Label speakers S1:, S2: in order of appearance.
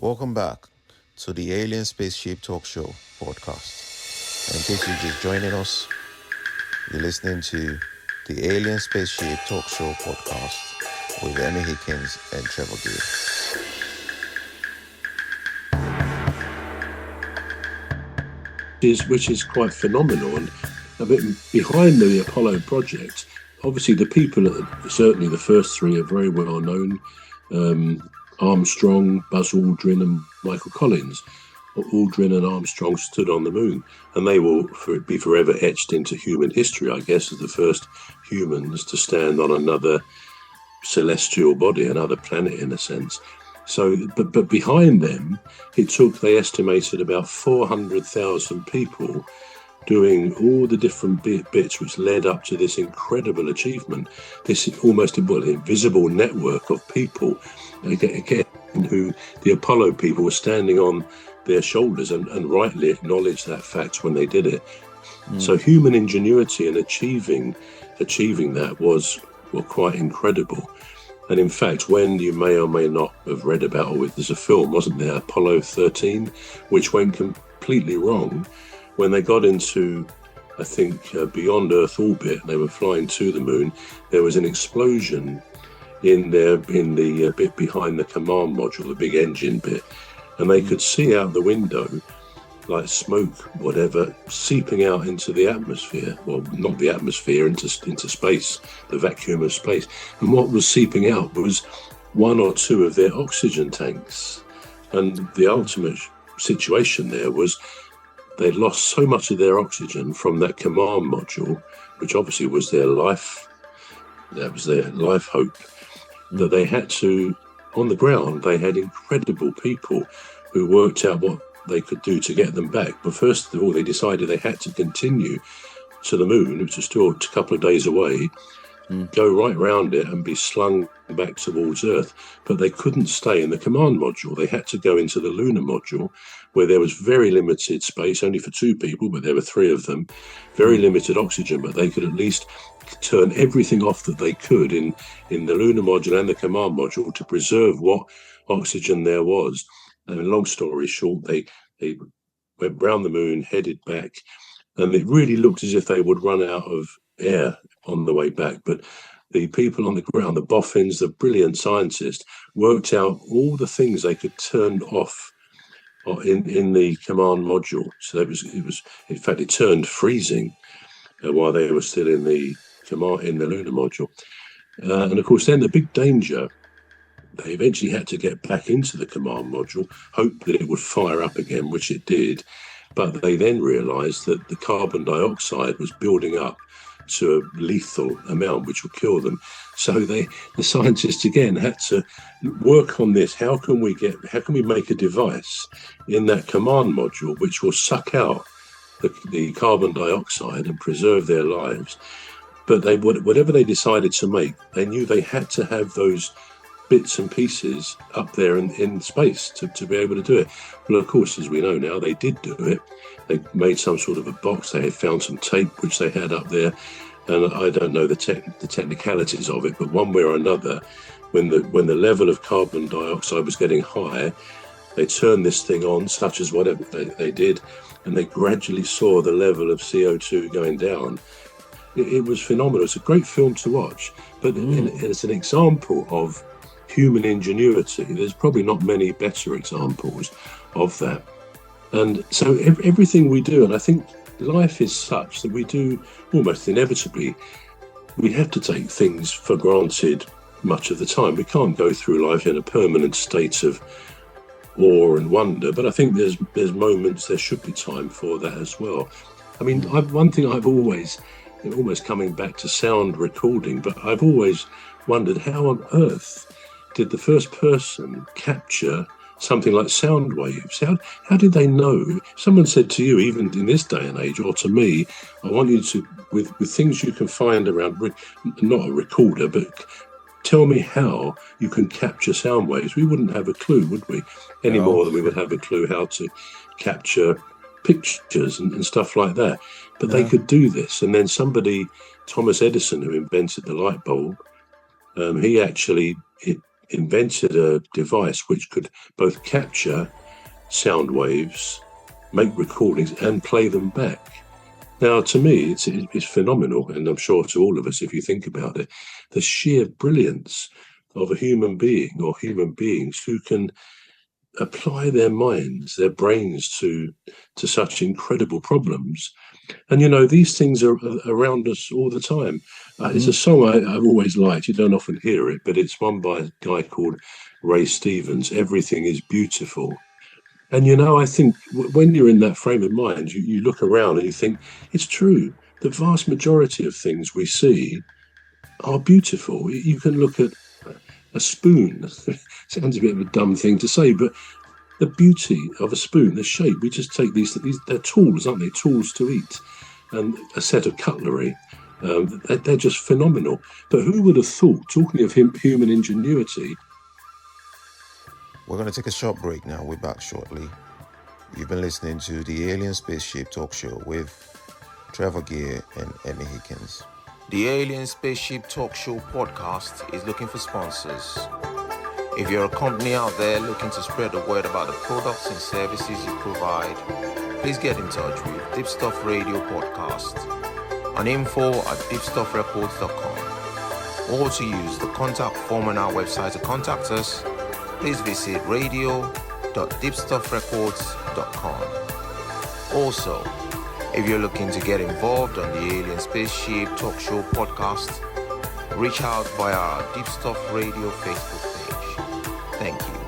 S1: Welcome back to the Alien Spaceship Talkshow podcast. In case you're just joining us, you're listening to the Alien Spaceship Talkshow podcast with Emmy Hikins and Trevor Gear.
S2: Which is quite phenomenal, and a bit behind the Apollo project. Obviously, the people, certainly the first three, are very well known. Armstrong, Buzz Aldrin, and Michael Collins. Aldrin and Armstrong stood on the moon, and they will be forever etched into human history, I guess, as the first humans to stand on another celestial body, another planet in a sense. So, but behind them, they estimated about 400,000 people doing all the different bits which led up to this incredible achievement, this almost invisible network of people, again, who the Apollo people were standing on their shoulders and rightly acknowledged that fact when they did it. So human ingenuity in achieving that was quite incredible. And in fact, when you may or may not have read about it, there's a film, wasn't there, Apollo 13, which went completely wrong. When they got into, I think, beyond Earth orbit, they were flying to the moon, there was an explosion in the bit behind the command module, the big engine bit, and they could see out the window, like smoke, whatever, seeping out into the atmosphere. Well, not the atmosphere, into space, the vacuum of space. And what was seeping out was one or two of their oxygen tanks. And the ultimate situation there was they'd lost so much of their oxygen from that command module, which obviously was their life, that was their life hope, that they had to, on the ground, they had incredible people who worked out what they could do to get them back. But first of all, they decided they had to continue to the moon, which was still a couple of days away, go right round it and be slung back towards Earth. But they couldn't stay in the command module. They had to go into the lunar module, where there was very limited space, only for two people, but there were three of them, very limited oxygen, but they could at least turn everything off that they could in the lunar module and the command module to preserve what oxygen there was. And long story short, they went round the moon, headed back, and it really looked as if they would run out of air on the way back. But the people on the ground, the boffins, the brilliant scientists, worked out all the things they could turn off in the command module. So it was in fact, it turned freezing while they were still in the lunar module. And of course, then the big danger. They eventually had to get back into the command module, hope that it would fire up again, which it did. But they then realised that the carbon dioxide was building up to a lethal amount, which would kill them. So the scientists again had to work on this. How can we make a device in that command module which will suck out the carbon dioxide and preserve their lives? But whatever they decided to make, they knew they had to have those bits and pieces up there in space to be able to do it. Well, of course, as we know now, they did do it. They made some sort of a box. They had found some tape which they had up there, and I don't know the technicalities of it, but one way or another, when the level of carbon dioxide was getting high, they turned this thing on, such as whatever they did, and they gradually saw the level of CO2 going down. It was phenomenal. It's a great film to watch, but it's an example of human ingenuity. There's probably not many better examples of that. And so everything we do, and I think life is such that we do almost inevitably, we have to take things for granted much of the time. We can't go through life in a permanent state of awe and wonder, but I think there's moments, there should be time for that as well. I mean, one thing I've always, almost coming back to sound recording, but I've always wondered how on earth did the first person capture something like sound waves? How did they know? Someone said to you, even in this day and age, or to me, I want you to, with things you can find around, not a recorder, but tell me how you can capture sound waves. We wouldn't have a clue, would we? Any more than we would have a clue how to capture pictures and stuff like that. But they could do this. And then Thomas Edison, who invented the light bulb, he actually invented a device which could both capture sound waves, make recordings, and play them back. Now, to me, it's phenomenal, and I'm sure to all of us, if you think about it, the sheer brilliance of a human being or human beings who can apply their minds, their brains to such incredible problems. And, these things are around us all the time. It's a song I've always liked. You don't often hear it, but it's one by a guy called Ray Stevens, Everything is Beautiful. And, I think when you're in that frame of mind, you look around and you think, it's true. The vast majority of things we see are beautiful. You can look at a spoon. Sounds a bit of a dumb thing to say, but the beauty of a spoon, the shape, we just take these they're tools, aren't they? Tools to eat. And a set of cutlery. They're just phenomenal. But who would have thought, talking of human ingenuity...
S1: We're going to take a short break now. We're back shortly. You've been listening to the Alien Spaceship Talk Show with Trevor Gear and Emmy Hikins. The Alien Spaceship Talk Show podcast is looking for sponsors. If you're a company out there looking to spread the word about the products and services you provide, please get in touch with Deepstuff Radio Podcast on info@deepstuffrecords.com, or to use the contact form on our website to contact us. Please visit radio.deepstuffrecords.com. Also, if you're looking to get involved on the Alien Spaceship Talk Show podcast, reach out via our Deepstuff Radio Facebook page. Thank you.